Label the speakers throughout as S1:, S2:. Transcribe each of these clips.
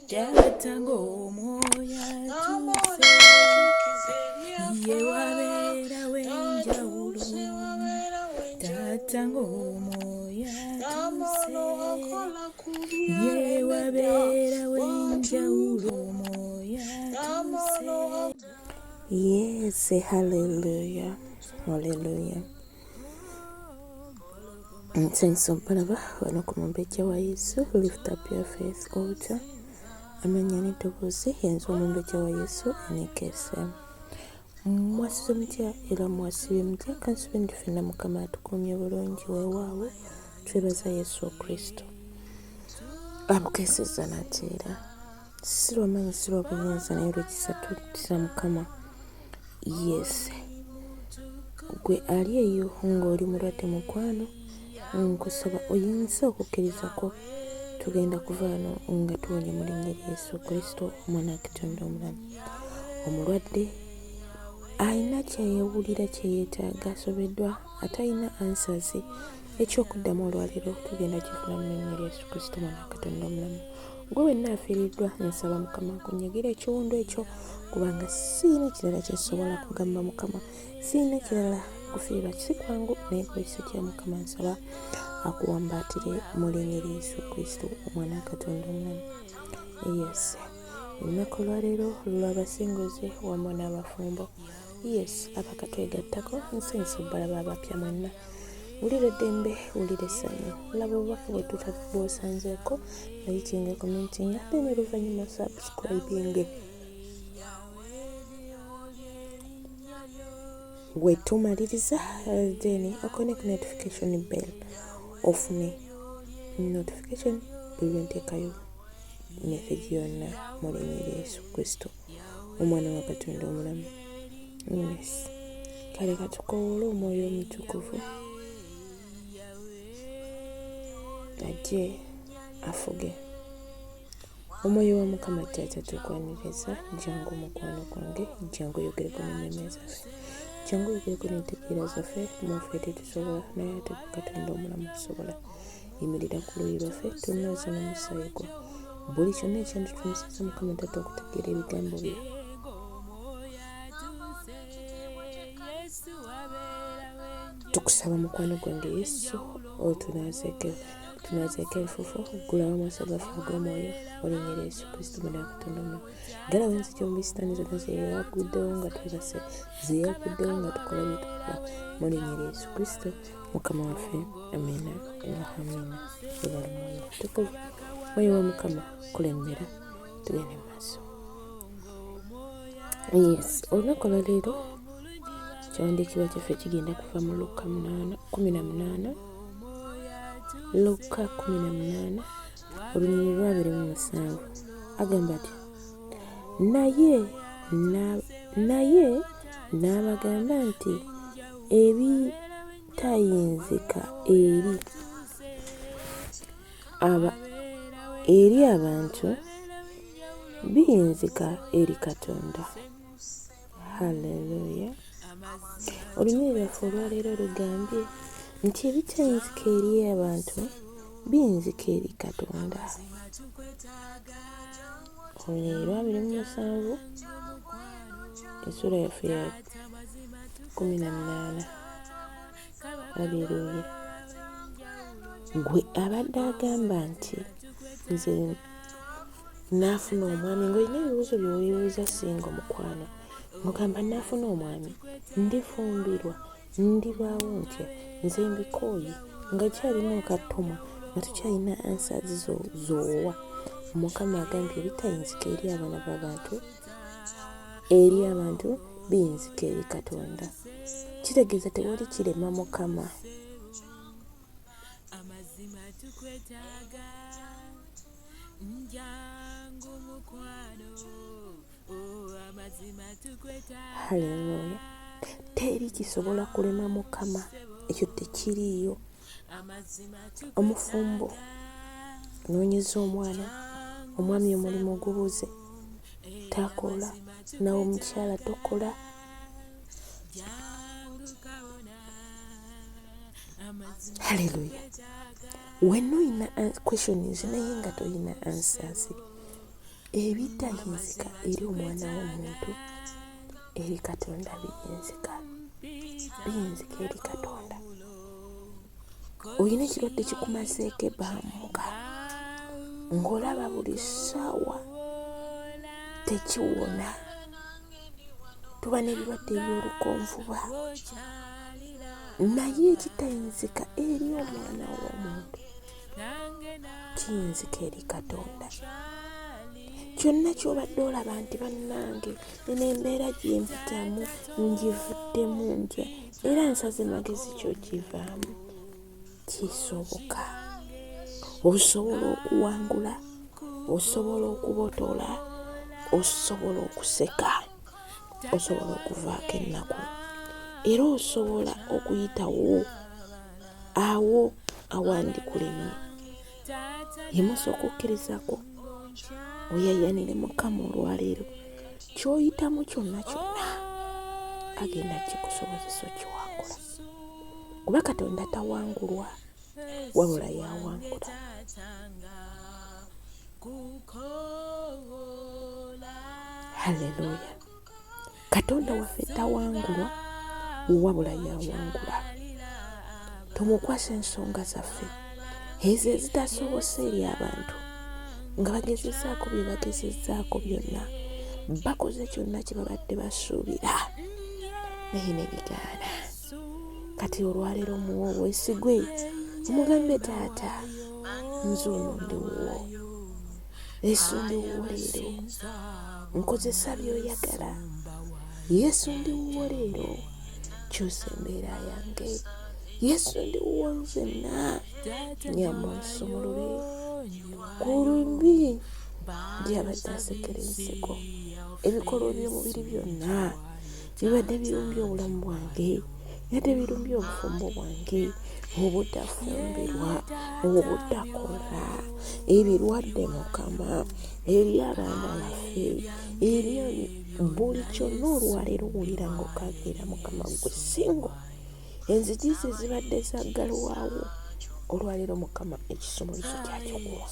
S1: Jatango moya tuse ye wabera wenjawulo Jatango moya tuse ye wabera wenjawulo moya tuse. Yes, hallelujah, hallelujah. Thanks so Baraba, OMUMBEJJA wa Yesu, lift up your faith altar. Amanyani tobuzi yenzu OMUMBEJJA wa Yesu enikese. Mwasizo mtya era mwasibe mtya kansibe ndifina mukama atukumye bulungi weewaawo twebaza Yesu Kristo. Abukeseza nateera. Sirwamanyi sirwa buyinza naye lwekisatu tira mukama. Yes. Gwe ali eyo ng'oli mulwadde mukwano. Nkusaba oyinza okukkiriza ko tugenda kuva wano nga tuwonye mu linnya lya Yesu Kristo omwana wa Katonda omulamu. Omulwadde alina kyeyawulira kyeyeetaaga asobeddwa ate alina answers ekyokuddamu olwaleero tugenda kifuna mu linnya lya Yesu Kristo omwana wa Katonda omulamu. Gwe wenna afiiriddwa nsaba mukama kunyigira ekiwundu ekyo kubanga siina kirala kyensobola kugamba mukama, siina kirala kufiirwa si kwangu naye kwekisa kya mukama nsaba akuwambaatire mu linnya lya Yesu Kristo omwana wa Katonda omulamu. Yes, olunaku olwaleero lw'abasingoze wamu n'abafumbo. Yes, abakatwegattako nsanyusa obbalaba abapya mwenna. Wulira eddembe, wulira essanyu. Laba obubaka bwe bw'osanzeeko, nayikinga commenting ate n'oluvannyuma subscribing. Gwe tumaliriza then oconnect notification bell ofune notification buli lwe nteekayo message yonna mu linnya lya Yesu Kristo omwana wa Katonda omulamu. Yes, kale katukoowole omwoyo omutukuvu ajje afuge. Omwoyo wa Mukama Taata tukwaniriza, jangu mukwano gwange, jangu yogereko n'emmeme zaffe, jangu yogereko n'entegeera zaffe, mwaffe tetusobola naye ate Katonda omulamu asobola. Yimirira ku luuyi lwaffe tunnooze n'omusaayi gwo. Buli kyonna ekyanditumisizza Mukama Taata okutegeera ebigambo bye. Tukusaba mukwano gwange Yesu tunaazeeko enfuufu gulawo amaaso gaffe ag'omwoyo mu linnya lya Yesu Kristo omwana wa Katonda omulamu. Galawo enzigi mu bisitaani zonna zeyaguddewo nga twebase, zeyaguddewo nga tukola bye tukola mu linnya lya Yesu Kristo mukama waffe. Amiina era amiina. Ebala mwoyo mutukuvu, mwoyo wa Mukama kulembera tugende mu maaso. Yes, olunaku olwaleero kyawandiikibwa kyaffe kigenda kuva mu Luka 18 olunyiriri lwa 27 agamba ati naye n'abagamba nti ebitayinzika eri abantu biyinzika eri Katonda. Haleluya. Olunyiriri lwaffe olwaleero lugambye nti ebitayinzika eri abantu biyinzika eri Katonda. Olunyiriri lwa 27 essula yaffe ya 18. Haleluya. Gwe abadde agamba nti nze naafuna omwami, ng'olina ebibuuzo by'obuuza Singo mukwano, ng'ogamba naafuna omwami, ndifumbirwa, ndibaawo ntya, nze mbikooyi, nga kyalina okatoma nga tukyalina answers zoowa. Mukama agambye ebitayinzika eri abaana b'abantu, eri abantu biyinzika eri Katonda. Kitegeeza tewali kirema Mukama. Haleluya. Teri kisobola kulema Mukama, ekyo tekiriiyo. Omufumbo noonyeza omwana, omwami omulimu ogubuze takola, nawe omukyala tokola. Haleluya. When oyina questions naye nga toyina answers, ebitayinzika eri omwana w'omuntu eri Katonda biyinzika eri Katonda. Olina ekirwadde kikumazeeko ebbanga ng'olaba buli ssaawa tekiwona. Tuba n'ebirwadde eby'olukonvuba, naye ekitayinzika eri omwana w'omuntu kiyinzika eri Katonda. Kyonna ky'obadde olaba nti bannange eno embeera gye mpitamu ngivuddemu ntya era nsaze magezi ky'ogivaamu, kisoboka. Osobola okuwangula, osobola okubotola, osobola okuseka, osobola okuvaako ennaku, era osobola okuyitawo awo awandikulemye. Yemusooka okukkirizako oyayanire Mukama olwaleero ky'oyitamu kyonna agenda kikusobozesa okiwangula, kuba Katonda tawangulwa wabula yawangula. Haleluya. Katonda waffe tawangulwa wabula yawangula. Tumukwasa ensonga zaffe ezo ezitasobose eri abantu, nga bagezezaako bye bagezezaako byonna, bakoze kyonna kye babadde basuubira naye ne bigaana. Kati olwaleero muwe obwesigwe, omugambe taata, nze ono ndi wuwo, Yesu ndi wuwo leero, nkozesa by'oyagala. Yesu ndi wuwo leero, kyusa embeera yange. Yesu ndi wuwo nzenna, nyamba nsumulule ku lumbi gy'abadde asekera enseko. Ebikolwa by'omubiri byonna bibadde birumbye obulamu bwange, bibadde birumbye obufumbo bwange, obutafumbirwa, obutakola, ebirwadde Mukama, eri abaana baffe, eri buli kyonna olwaleero wulira ng'okaabira Mukama gwe Singo. Enzigi ze zibadde zaggalwawo, olwaleero Mukama ekisumuluzo kyakyokuwa.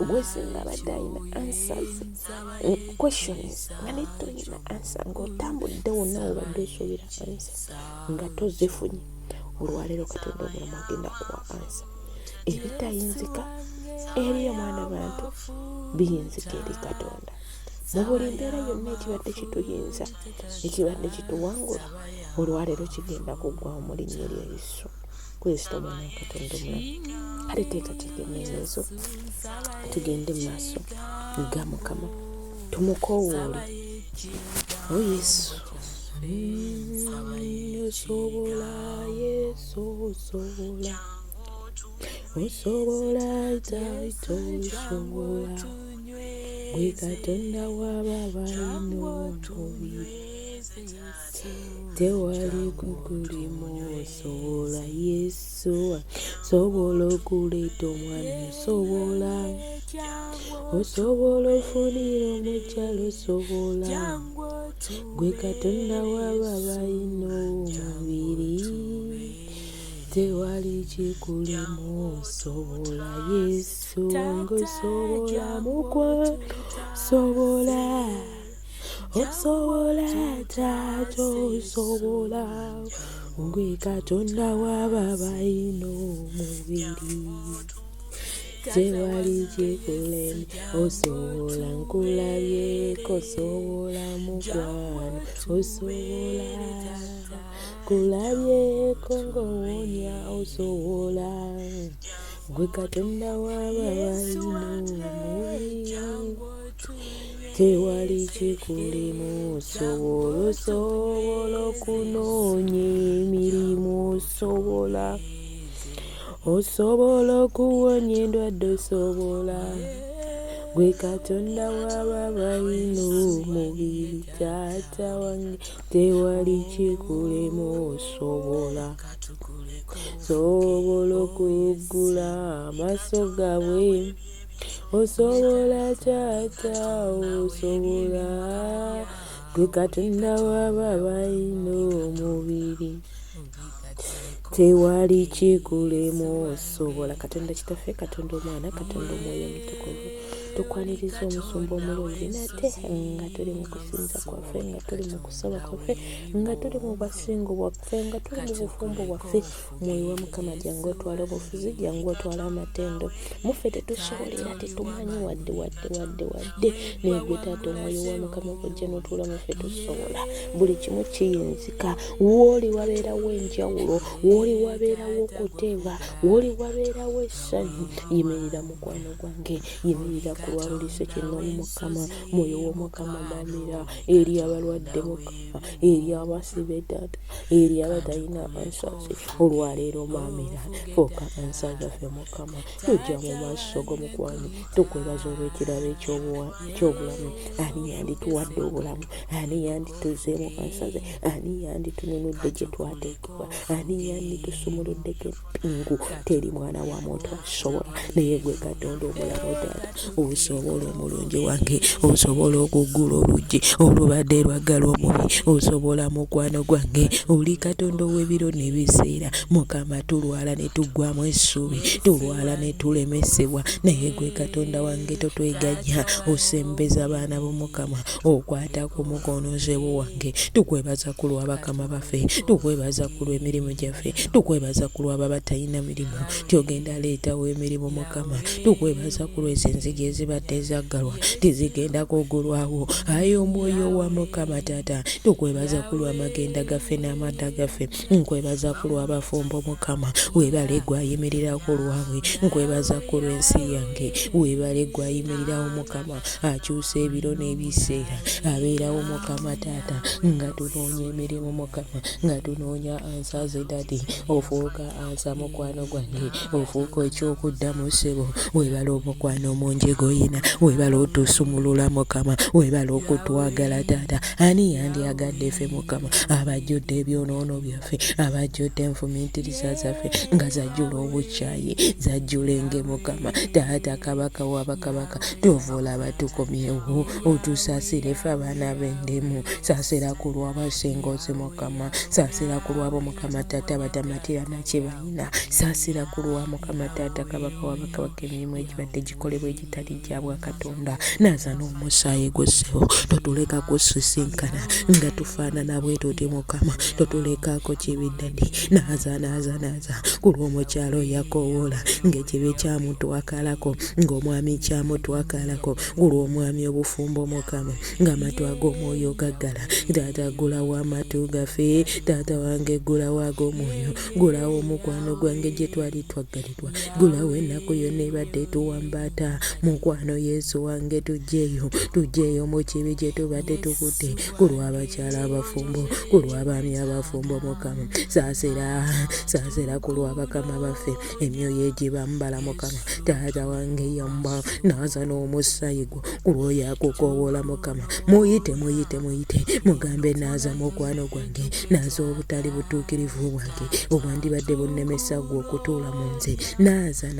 S1: Ogwesinga abadde alina answers, questions nga ne tolina answer, ng'otambudde wonna wobadde osuubira answer nga tozifunye, olwaleero Katonda omulamu agenda kuwa answer. Ebitayinzika eri omwana bantu biyinzika eri Katonda. Mu buli mbeera yonna ekibadde kituyinza, ekibadde kituwangula, olwaleero kigenda kuggwawo mu linnya lya Yesu Kristo omwana wa Katonda omulamu. Kale teekateeka emmeezo tugende mu maaso ga Mukama, tumukoowoole. O Yesu osobola, Yesu osobola, osobola taata osobola, gwe Katonda w'ababalina omubiri, tewali kukulimu. Osobola Yesu, osobola okuleeta omwana, osobola, osobola ofunira omukyalo, osobola, gwe Katonda w'ababalina omubiri, tewali kikulimu. Osobola Yesu, ng'osobola mukwano, osobola, osobola taata osobola, gwe Katonda w'ababalina omubiri, tewali kikulema. Osobola nkulabyeko, osobola mukwano, osobola, kulabyeko ng'owonya, osobola, gwe Katonda w'ababalina omubiri, tewali kikulemu. Osobola, osobola okunoonya emirimu, osobola, osobola okuwonya endwadde, osobola, gwe Katonda w'ababalina omubiri, taata wange, tewali kikulemu. Osobola, osobola okuggula amaaso gaabwe, osobola taata osobola, gwe Katonda w'ababalina omubiri, tewali kikulemu. Osobola. Katonda kitaffe, Katonda omwana, Katonda omwoyo omutukuvu, tukwaniriza omusumba omulungi nate nga tuli mu kusinza kwaffe, nga tuli mu kusaba kwaffe, nga tuli mu basingo bwaffe, nga tuli mu bufumbo bwaffe. Mwoyo wa Mukama jangu otwala obufuzi, jangu otwala amatendo. Muffe tetusobolera, tetumanyi wadde naye gwe Taata omwoyo wa Mukama bw'ojja n'otuula muffe tusobola. Buli kimu kiyinzika. Wooli wabeerawo enjawulo, wooli wabeerawo okuteeba, wooli wabeerawo essanyu. Yimirira mukwano gwange, yimirira ku lwa buli sekinoomu Mukama. Mwoyo w'Omukama mamira eri abalwadde Mukama, eri abasibe Taata, eri abatalina ansasi. Olwaleero mamira fuuka ansa zaffe Mukama. Tujja mu maaso go mukwano, tukwebaza olw'ekirabo eky'obulamu. Ani yandituwadde obulamu? Ani yandituzeemu ansa ze? Ani yanditununudde gye twateekebwa? Ani yanditusumuluddeko empingu? Teri mwana wa muntu asobola, naye gwe Katonda omulamu Taata. Osobola omulungi wange, osobola okuggula oluggi olubadde lwaggala omubi, osobola mukwano gwange. Oli Katonda ow'ebiro n'ebiseera. Mukama, tulwala ne tuggwamu essuubi, tulwala ne tulemesebwa, naye gwe Katonda wange totweganya. Osembeza abaana b'Omukama, okwata ku mukonosebo wange. Tukwebaza ku lwa bakama baffe, tukwebaza ku lw'emirimu gyaffe, tukwebaza ku lw'abo abatalina mirimu kyogenda leetawo emirimu Mukama. Tukwebaza ku lw'ezo enzigi ezibadde ezaggalwa tizigenda kuggulwawo. Ayi omwoyo wa Mukama Taata, tukwebaza ku lw'amagenda gaffe n'amadda gaffe. Nkwebaza ku lw'abafumbo Mukama, weebale gwayimirira ku lwabwe. Nkwebaza ku lw'ensi yange, weebale gwayimirirawo Mukama. Akyusa ebiro n'ebiseera, abeerawo Mukama Taata, nga tunoonya emirimu Mukama, nga tunoonya ansa ze Dadi. Ofuuka ansa mukwano gwange, ofuuka ekyokuddamu ssebo. Weebale omukwano omungi goyina, weebale otusumulula Mukama, weebale okutwagala Taata. Ani yandyagadde ffe Mukama, abajjudde ebyonoono byaffe, abajjudde enfumiitiriza zaffe, nga zajjula obukyayi, zajjula enge Mukama. Taata Kabaka wa bakabaka, tovoola abatukomyewo, otusaasire ffe abaana b'endemu. Saasira ku lw'abasengozi Mukama, saasira ku lw'abo Mukama Taata batamatira na kye balina, saasira ku lwa Mukama Taata Kabaka wa bakabaka emirimu egibadde gikolebwa egitali gya Bwakatonda. Naaza n'omusaayi gw'essebo, totuleka kusisinkana nga tufaanana bwe tuti Mukama, totulekako kibi Dadi. Naaza ku lw'omukyalo yakoowoola ng'ekibi kyamutwakalako, ng'omwami kyamutwakalako, ku lw'omwami obufumbo Mukama, ng'amatu ag'omwoyo gaggala. Taata gulawo amatu gaffe, Taata wange gulawo ag'omwoyo, gulawo omukwano gwange gye twali twaggalirwa, gulawo ennaku yonna ebadde tuwambaata. Mukwano Yesu wange, tujjeeyo mu kibi gye tubadde tukutte, ku lw'abakyala abafumbo, ku lw'abaami abafumbo Mukama. Saasira ku lw'abakama baffe, emyoyo egibambala Mukama. Taata wange yamba, naaza n'omusaayi gwo ku lw'oyo akukoowoola Mukama. Muyite mugambe naaza mukwano gwange, naaza obutali butuukirivu bwange obwandibadde bunnemesa gwe okutuula mu nze. Naaza.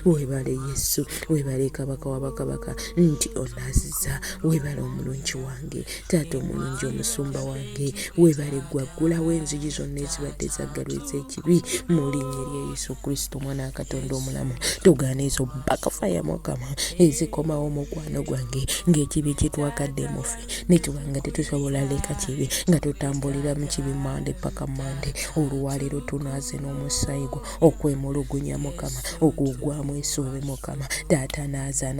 S1: Weebale Yesu, weebale Kabaka wa bakabaka nti onaaziza. Weebale omulungi wange, Taata omulungi, omusumba wange. Weebale gwaggulawo enzigi zonna ezibadde zaggalwa ez'ekibi, mu linnya lya Yesu Kristo Mwana wa Katonda omulamu. Tugaana ezo bakafaya Mukama ezikomawo mukwano gwange, ng'ekibi kitwakadde mu ffe ne tuba nga tetusobola leka kibi, nga tutambulira mu kibi Mande paka Mande. Olwaleero tunaaze n'omusaayi gwo okwemulugunya Mukama, okuggwamu essuubi Mukama. Taata naaza.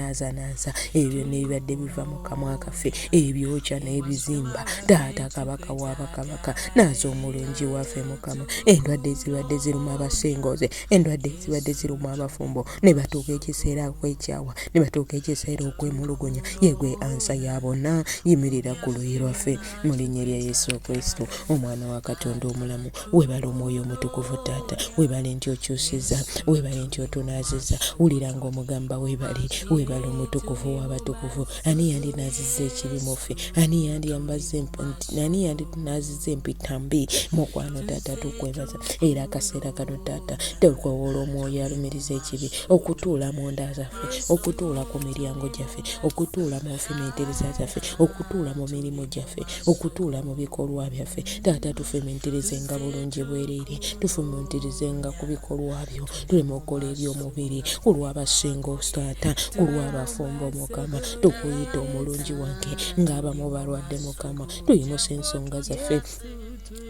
S1: Ebyo n'ebibadde biva mu kamwa kaffe, ebyokya n'ebizimba. Taata Kabaka wa bakabaka, naaza omulungi waffe Mukama. Endwadde ezibadde ziruma abasengoze, endwadde ezibadde ziruma abafumbo, ne batuuka ekiseera okwekyawa, ne batuuka ekiseera okwemulugunya, yegwe ansa ya bonna. Yimirira ku luyi lwaffe mu linnya lya Yesu Kristo Omwana wa Katonda omulamu. Weebale omwoyo omutukuvu Taata, weebale nti okyusiza, weebale nti otunaaziza. Wulira ng'omugamba weebale omutukuvu w'abatukuvu. Ani yandinaazizza ekibi mu ffe? Ani yanditunaazizza empita mbi? Mukwano Taata tukwebaza, era akaseera kano Taata tukowoola omwoyo alumiriza ekibi okutuula mu nda zaffe, okutuula ku miryango gyaffe, okutuula mu nfumiitiriza zaffe, okutuula mu mirimu gyaffe, okutuula mu bikolwa byaffe. Taata tufumiitirizenga bulungi bwereere, tufumiitirizenga ku bikolwa byo, tuleme okukola eby'omubiri ku lw'abasengo taata ku lw'abafumbo Mukama tukuyita omulungi wange ng'abamu balwadde Mukama tuyimusa ensonga zaffe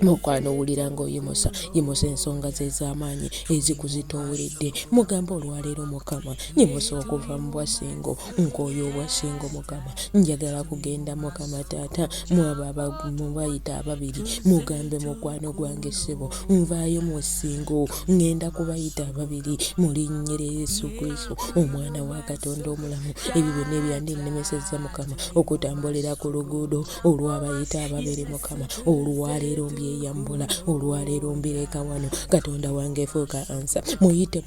S1: mukwano wulira ng'oyimusa ensonga ze ez'amaanyi ezikuzitooweredde mugamba olwaleero Mukama nyimusa okuva mu bwasingo nkooyo obwasingo Mukama njagala kugenda Mukama taata mubayita ababiri mugambe mukwano gwange ssebo nvaayo mu Singo ngenda kubayita ababiri mu linnya lya Yesu Kristo omwana wa Katonda omulamu ebyo byonna ebyandinnemesezza Mukama okutambulira ku luguudo olw'abayita ababiri Mukama olwaleero mbyeyambula olwaleero mbireka wano Katonda wange fuuka ansa muyite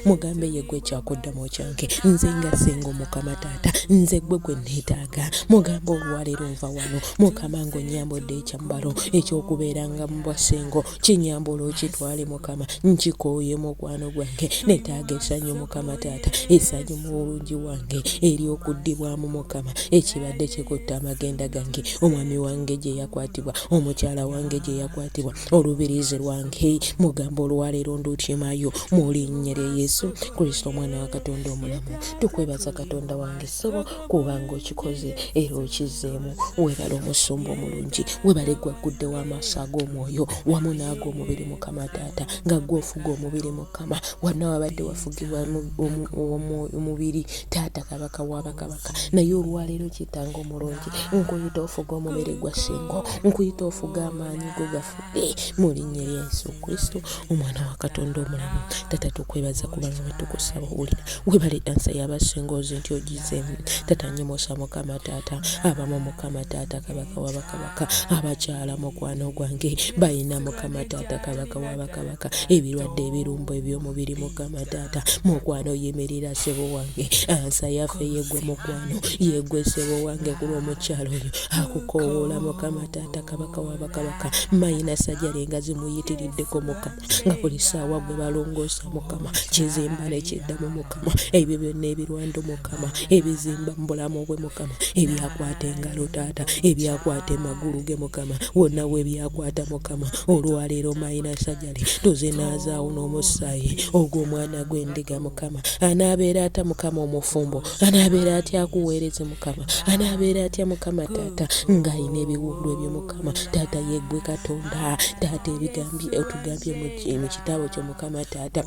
S1: mugambe ye gwe kyakuddamu kyange nze nga Singo Mukama taata nze gwe neetaaga mugambe olwaleero nva wano Mukama ng'onyambudde ekyambalo ekyokubeeranga mu bwasingo kinyambula okitwale Mukama nkikooye mukwano gwange neetaaga essanyu Mukama taata essanyu mu bulungi wange ery'okuddibwamu Mukama ekibadde kikutta amagenda gange omwami wange gye yakwatibwa omukyala wange gye yakwatibwa olubirizi lwange mugamba olwaleero ndukimayo mu linnya lya Yesu Kristo omwana wa Katonda omulamu tukwebaza Katonda wange ssebo kubanga okikoze era okizzeemu webale omusumba omulungi webale gwaggudde w'amaaso ag'omwoyo wamu n'ag'omubiri Mukama taata nga gwofuga omubiri Mukama wonna wabadde wafugibwa omubiri taata kabaka w'abakabaka naye olwaleero kitanga omulungi nkuyita ofuga omubiri gwa Singo nkuyita ofuga amaanyi go gafudde mu linnya lya Yesu Kristo omwana wa Katonda omulamu tata tukwebaza kubanga wetukusaba owulira webale ansa y'abasingozi nti ogizeemu tata nyimusa Mukama taata abamu Mukama taata kabaka w'abakabaka abakyala mukwano gwange bayina Mukama taata kabaka w'abakabaka ebirwadde ebirumbo eby'omubiri Mukama taata mukwano yemerera ssebo wange ansa yaffe yegwe mukwano yegwe ssebo wange ku lw'omukyalo oyo akukoowoola Mukama taata kabaka w'abakabaka mayina sajjale nga zimuyitiriddeko Mukama nga buli ssaawa gwe balongoosa Mukama kizimba ne kiddamu Mukama ebyo byonna ebirwando Mukama ebizimba mu bulamu bwe Mukama ebyakwata engalo taata ebyakwata emagulu ge Mukama wonna we byakwata Mukama olwaleero mayina sajjale tuzinazaawo n'omusaayi ogw'omwana gw'endiga Mukama anaabeera atya Mukama omufumbo anaabeera atya akuweereze Mukama anaabeera atya Mukama taata ng'ayina ebiwundu ebyo Mukama taata yeggwe Katonda taata ebigambye otugambye mu kitabo kyo Mukama taata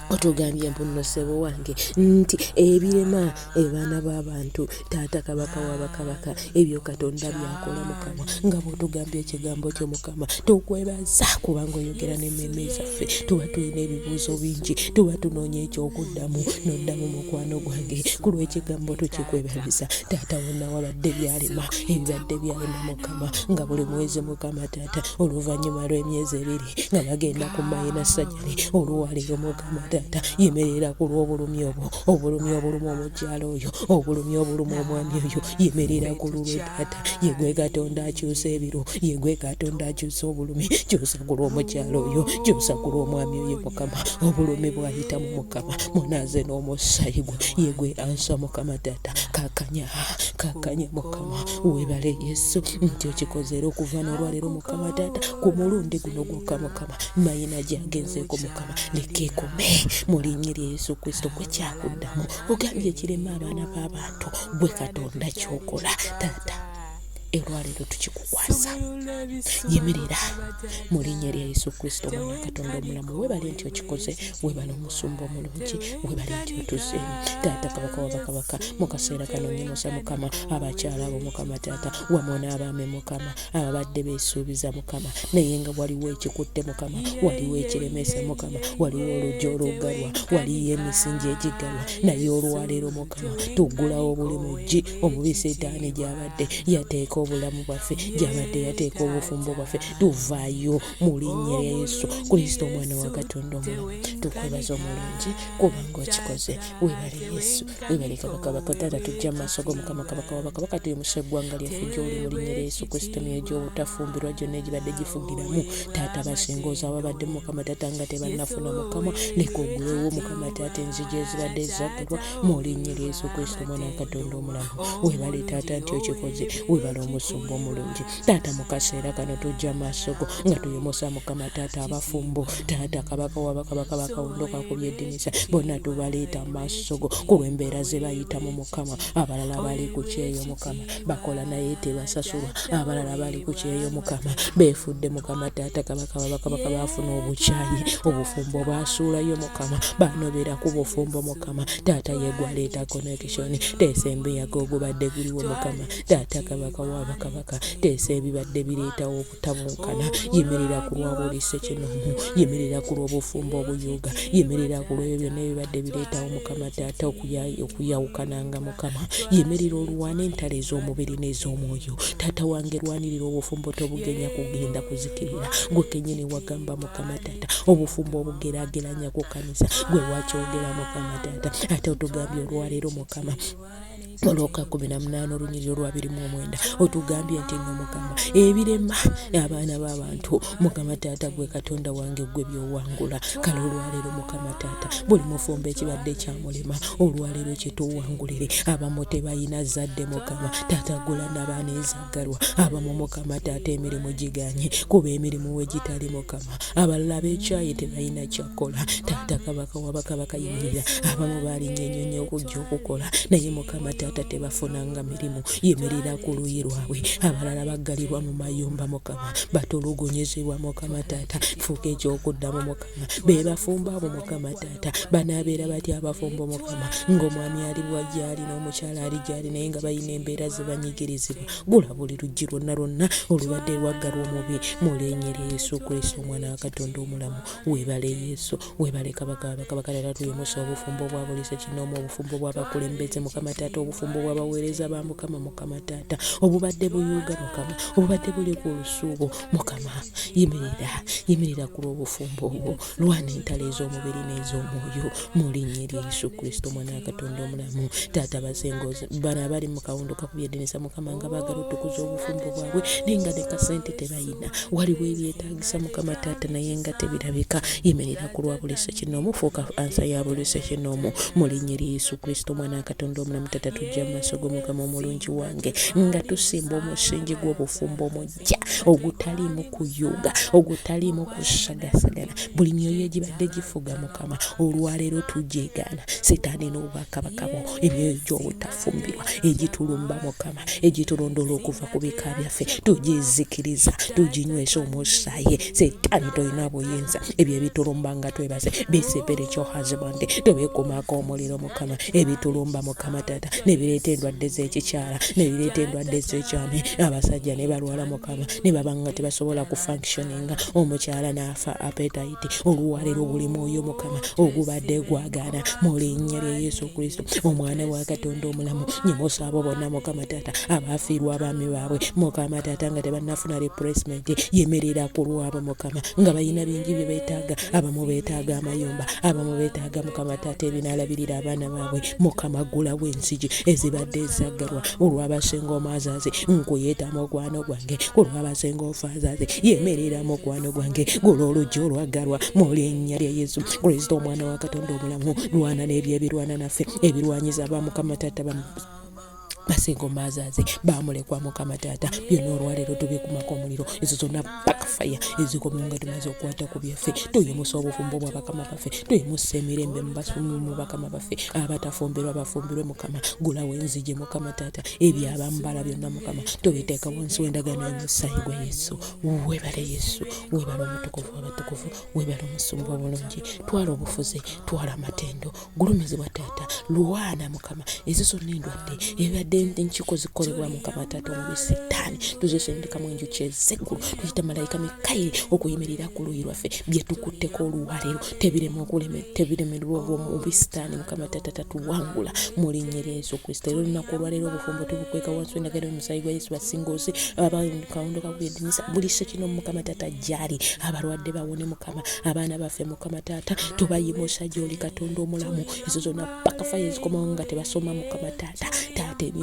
S1: otugambye mbuno ssebo wange nti ebirema abaana b'abantu taata kabaka w'abakabaka ebyo Katonda byakola Mukama nga bw'otugambye ekigambo kyo Mukama tukwebaza kubanga oyogera n'emmeeme zaffe tuba tulina ebibuuzo bingi tuba tunoonya ekyokuddamu n'oddamu mukwano gwange ku lw'ekigambo tukikwebaliza taata wonna wabadde byalema ebibadde byalema Mukama nga buli mwezi Mukama taata oluvannyuma lw'emyezi ebiri nga bagenda ku mayina sajjale olwaleero Mukama taata yemerera ku lw'obulumi obwo obulumi obulumu omukyalo oyo obulumi obulumu omwami oyo yemerera ku lulwe taata yegwe Katonda akyusa ebiro yegwe Katonda akyusa obulumi kyusa ku lw'omukyalo oyo kyusa ku lw'omwami oyo Mukama obulumi bwayitamu Mukama munaaze n'omusaayi gwe yegwe ansa Mukama taata kakanya Mukama webale Yesu nti okikoze era okuva n'olwaleero Mukama taata ku mulundi guno gwokka Mukama mayina gyagenzeeko Mukama lekekome mu linnya lya Yesu Kristo gwe kyakuddamu ogambye ekirema abaana b'abantu gwe Katonda kyokola taata olwaleero tukikukwasa yemerera mu linnya lya Yesu Kristo omwana Katonda omulamu webale nti okikoze webale omusumba omulungi webale nti otuzeemu taata kabaka w'abakabaka mu kaseera kano nyimusa Mukama abakyala abo Mukama taata wamu n'abaami Mukama ababadde beesuubiza Mukama naye nga waliwo ekikutte Mukama waliwo ekiremesa Mukama waliwo oluggi oluggalwa waliyo emisingi egiggalwa naye olwaleero Mukama tuggulawo buli muggi omubi Setaani gy'abadde yateeka obulamu bwaffe gy'abadde yateeka obufumbo bwaffe tuvaayo mu linnya lya Yesu Kristo omwana wa Katonda omulamu tukwebaza omulungi kubanga okikoze webale Yesu webale kabaka taata tujja mu maaso go Mukama kabaka w'abakabaka tuyimusa eggwanga lyaffe gy'oli mu linnya lya Yesu Kristo emyoyo obutafumbirwa gyonna egibadde gifugiramu taata abasingoozi ababadde Mukama taata nga tebannafuna Mukama leka oggulewo Mukama taata enzigi ezibadde zaggalwa mu linnya lya Yesu Kristo omwana wa Katonda omulamu webale taata nti okikoze webale musumba omulungi. Taata mu kaseera kano tujja maaso go nga tuyimusa Mukama Taata abafumbo Taata kabaka w'abakabaka bakawundo kakubye eddinisa bonna tubaleeta maaso go ku lw'embeera ze bayitamu Mukama. Abalala bali ku kyeyo Mukama bakola naye tebasasulwa, abalala bali ku kyeyo Mukama beefudde Mukama Taata kabaka w'abakabaka bafuna obukyayi obufumbo basuulayo Mukama banobera ku bufumbo Mukama Taata yegwaleeta connection teesa embeeyaga ogubadde guliwo Mukama Taata kabaka w'abakabaka teesa ebibadde bireetawo obutabunkana yemerera ku lwabuli Ssekinomu yemerera ku lw'obufumbo obuyuga yemerera ku lw'ebyo byonna ebibadde bireetawo Mukama Taata okuyawukananga Mukama yemerera olwana entalo ez'omubiri n'ez'omwoyo Taata wange lwanirira obufumbo tobugenya kugenda kuzikirira gwe kennyini wagamba Mukama Taata obufumbo obugeraageranya ku kanisa gwe wakyogera Mukama Taata ate otugambye olwaleero Mukama Oluka 18 olunyiriri olwa 29 otugambye nti nno Mukama ebirema abaana b'abantu Mukama Taata gwe Katonda wange gwe byowangula kale olwaleero Mukama Taata buli mufumbo ekibadde kyamulema olwaleero kyetuwangulire abamu tebayina zadde Mukama Taata gula n'abaana ezaggalwa abamu Mukama Taata emirimu giganye kuba emirimu we gitali Mukama abalala b'ekyayi tebayina kyakola Taata kabaka w'abakabaka yimirira abamu baalinnye okujja okukola naye Mukama Taata tebafunanga mirimu yemerera ku luyi lwabwe abalala baggalirwa mu mayumba Mukama batulugunyizibwa Mukama Taata fuuka ekyokuddamu Mukama be bafumba abo Mukama Taata banaabeera batya abafumbo Mukama ng'omwami ali bw'ajja ali n'omukyala ali gy'ali naye nga balina embeera ze banyigirizibwa gula buli luggi lwonna olubadde lwaggalwa omubi mu linnya lya Yesu Kristo omwana wa Katonda omulamu weebale Yesu weebale kabaka w'abakabaka era tuyimusa obufumbo bwa buli Ssekinomu obufumbo bw'abakulembeze Mukama Taata obufumbo bw'abaweereza ba Mukama Taata obubadde buyuga Mukama obubadde buli ku lusuubo Mukama yimirira ku lw'obufumbo obwo lwana entalo ez'omubiri n'ez'omwoyo mu linnya lya Yesu Kristo omwana wa Katonda omulamu Taata basengoza bana abali mu kawundo kakubye eddinisa Mukama nga baagala otukuza obufumbo bwabwe naye nga ne kasente tebayina waliwo ebyetaagisa Mukama Taata naye nga tebirabika yimirira ku lwa buli Ssekinomu fuuka ansa ya buli Ssekinomu mu linnya lya Yesu Kristo omwana wa Katonda omulamu Taata tujja maaso go Mukama omulungi wange nga tusimba omusingi gw'obufumbo omujja ogutaliimu kuyuga ogutaliimu kusagasagana buli myoyo egibadde gifuga Mukama olwaleero tugyegaana Setaani n'obwakabaka bwo emyoyo gy'obutafumbirwa egitulumba Mukama egitulondola okuva ku bika byaffe tugizikiriza tuginywesa omusaayi Setaani tolina buyinza ebyo ebitulumba nga twebaze bisepere kyohazibande tobeekomako omuliro Mukama ebitulumba Mukama Taata nebireeta endwadde z'ekikyala nebireeta endwadde z'ekyami abasajja ne balwala Mukama ne babanga tebasobola ku functioninga omukyala n'afa appetite olwaleero buli mwoyo Mukama ogubadde gwagaana mu linnya lya Yesu Kristo omwana wa Katonda omulamu nyimusa abo bonna Mukama Taata abaafiirwa abaami baabwe Mukama Taata nga tebannafuna replacement yemerera ku lwabo Mukama nga balina bingi bye beetaaga abamu beetaaga amayumba abamu beetaaga Mukama Taata ebinaalabirira abaana baabwe Mukama gulawo enzigi ezibadde ezaggalwa olw'abasenga omazaazi nkuyeta mukwano gwange olw'abasenga ofazaazi yemerera mukwano gwange gula oluggi olwaggalwa mu linnya lya Yesu Kristo omwana wa Katonda omulamu lwana n'ebyo ebirwana naffe ebirwanyiza ba Mukama Taata basenga omazaazi bamulekwa Mukama Taata byonna olwaleero tubikumako omuliro ezo zonna backfire ezikomye nga tumaze okukwata ku byaffe tuyimusa obufumbo bwa bakama baffe tuyimusa emirembe mu bakama baffe abatafumbirwa bafumbirwe Mukama gulawo enzigi Mukama Taata ebyo abambala byonna Mukama tubiteeka wansi w'endagaano y'omusaayi gwa Yesu weebale Yesu weebale omutukuvu abatukuvu weebale omusumba obulungi twala obufuzi twala amatendo gulumizibwa Taata lwana Mukama ezo zonna endwadde ebibadde enkiiko zikolebwa Mukama Taata omubi Setaani tuzisendekamu enjuki ezeggulu tuyita malayika Mikayiri okuyimirira ku luyi lwaffe bye tukutteko olwaleero tebiremererwa omubi Setaani Mukama Taata tatuwangula mu linnya lya Yesu Kristo era olunaku olwaleero obufumbo tubukweka wansi w'endagaano y'omusaayi gwa Yesu basingozi abakawundo kakubye eddinisa buli Ssekinomu Mukama Taata gy'ali abalwadde bawone Mukama abaana baffe Mukama Taata tubayimusa gy'oli Katonda omulamu ezo zonna bakafaya ezikomawo nga tebasoma Mukama Taata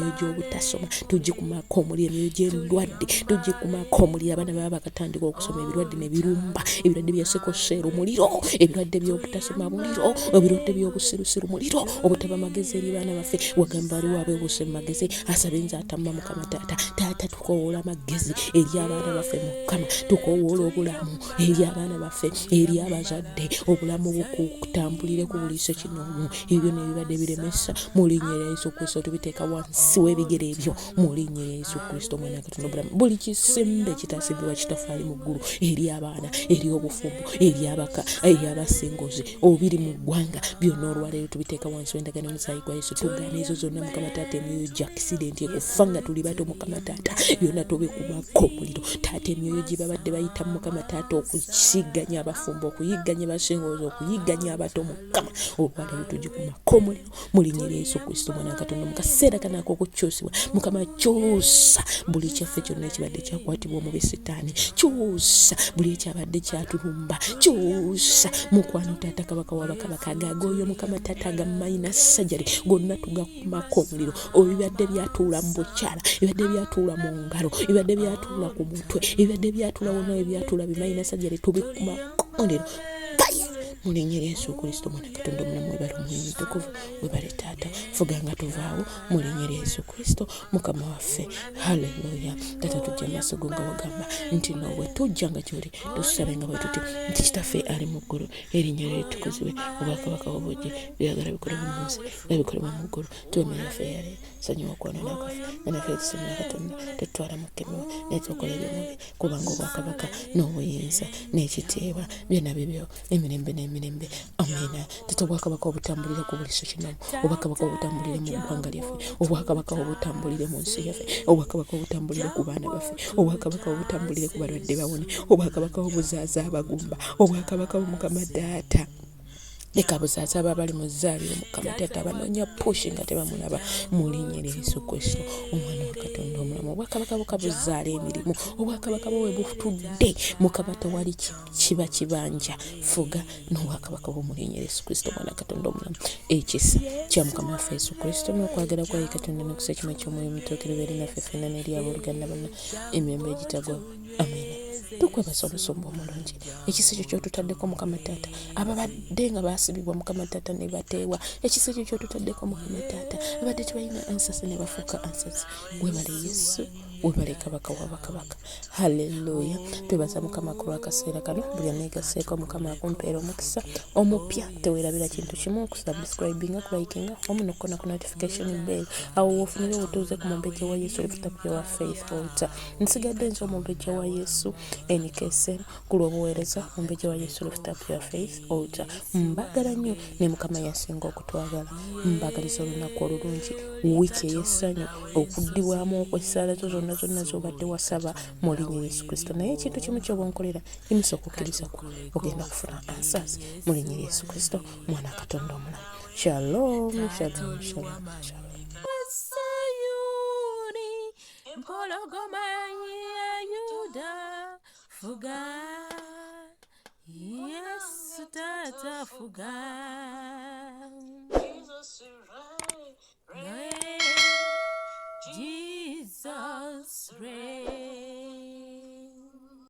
S1: emyoyo gy'obutasoma, tugikumako omuliro emyoyo gy'endwadde, tugikumako omuliro abaana baba bakatandika okusoma ebirwadde ne birumba, ebirwadde bya sekoseero muliro, ebirwadde by'obutasoma muliro, ebirwadde by'obusirusiru muliro, obutaba magezi eri baana baffe. Wagamba ali waabe obuse magezi asaba enza atamma Mukama taata tukowoola amagezi eri abaana baffe Mukama, tukowoola obulamu eri abaana baffe, eri abazadde, obulamu bukutambulire ku buli sekinoomu. Ebyo ne bibadde biremesa mu linnya lya Yesu Kristo tubiteeka wansi w'ebigere ebyo mu linnya lya Yesu Kristo Mwana wa Katonda obulamu. Buli kisembe kitaasibibwa kitafaali mu ggulu eri abaana, eri obufumbo, eri abaka, eri abasingozi obiri mu ggwanga byonna olwaleero tubiteeka wansi w'endagaano y'omusaayi gwa Yesu. Tugaana ezo zonna Mukama Taata, emyoyo gya akisidenti ekufa nga tuli bato Mukama Taata byonna tubikumako omuliro Taata. Emyoyo gye babadde bayita Mukama Taata okusigganya abafumbo, okuyigganya abasingozi, okuyigganya abato Mukama olwaleero tugikumako omuliro mu linnya lya Yesu Kristo Mwana wa Katonda. Mu kaseera kano ak'okukyusibwa Mukama kyusa buli kyaffe kyonna ekibadde kyakwatibwa omubi Setaani, kyusa buli ekyabadde kyatulumba, kyusa mukwano Taata Kabaka w'abakabaka agagooyo Mukama Taata agamayina sajjali gonna tugakumako omuliro. Ebibadde byatuula mu bukyala, ebibadde byatuula mu ngalo, ebibadde byatuula ku mutwe, ebibadde byatuula wonna ebyatuula bimayina sajjali tubikumako omuliro mu linnya lya Yesu Kristo Mwana wa Katonda omulamu. Webale Omwoyo Mutukuvu, webale Taata, fuga nga tuvaawo mu linnya lya Yesu Kristo Mukama waffe. Haleluya. Taata tujja amaaso go nga wagamba nti noowe tujja nga gy'oli tusabe nga bwe tuti nti Kitaffe ali mu ggulu, erinnya lyo litukuzibwe, obwakabaka bwo bujje, byagala bikolebwe mu nsi nga bikolebwa mu ggulu. Tuwe emmere yaffe eya leero, nsonyiwa okwonoona kwaffe nga naffe tusonyiwa Katonda, tetutwala mu kkemewa naye tukola eby'omubi, kubanga obwakabaka n'obuyinza n'ekitiibwa byonna bibyo emirembe n'emirembe. Amiina. Taata obwakabaka obutambulire ku buli sekinoomu, obwakabaka obutambulire mu ggwanga lyaffe, obwakabaka obutambulire mu nsi yaffe, obwakabaka obutambulire ku baana baffe, obwakabaka obutambulire ku balwadde bawone, obwakabaka obuzaaza abagumba, obwakabaka Mukama Taata leka abuzaaza abali mu zzaaliro Mukama Taata abanoonya pushi nga tebamulaba mu linnya lya Yesu Kristo Omwana wa Katonda omulamu. Obwakabaka bukabuzaala emirimu, obwakabaka bwe butudde Mukama tewali kiba kibanja, fuga n'obwakabaka bwo mu linnya lya Yesu Kristo Omwana wa Katonda omulamu. Ekisa kya Mukama waffe Yesu Kristo n'okwagala kwa Katonda n'okusa ekima ky'omwoyo mutuukirivu beere naffe ffenna n'eri abooluganda bonna emirembe egitagwa. Amiina. Tukwebaza omusumba omulungi, ekisa ekyo ky'otutaddeko Mukama Taata, ababadde nga baasibibwa Mukama Taata ne bateewa, ekisa ekyo ky'otutaddeko Mukama Taata, abadde tebalina ansasi ne bafuuka ansasi. Webale Yesu, webale Kabaka w'abakabaka. Haleluya. Twebaza Mukama ku lw'akaseera kano, buli aneegaseeko Mukama akumpeera omukisa omupya. Teweerabira kintu kimu, okusubscribinga, kulikinga wamu n'okukona ku notification bell, awo woofunire obutuuze ku mumbejja wa Yesu olufutapya wa FAITHALTAR. Nsigadde nze omumbejja wa Yesu enikesem ku lw'obuweereza omumbejja wa Yesu olufutapya wa FAITHALTAR. Mbagala nnyo ne Mukama yasinga okutwagala. Mbagaliza olunaku olulungi, wiiki ey'essanyu, okuddibwamu okw'essaala zo zonna z'obadde wasaba mu linnya Yesu Kristo. Naye ekintu kimu ky'oba onkolera, yimusa okukkiriza kwo, ogenda kufuna ansasi mu linnya Yesu Kristo Mwana wa Katonda omulamu. Shalom, shalom, shalom, shalom. Empologoma ya Yuda, fuga Yesu Taata, fuga Jesus reign.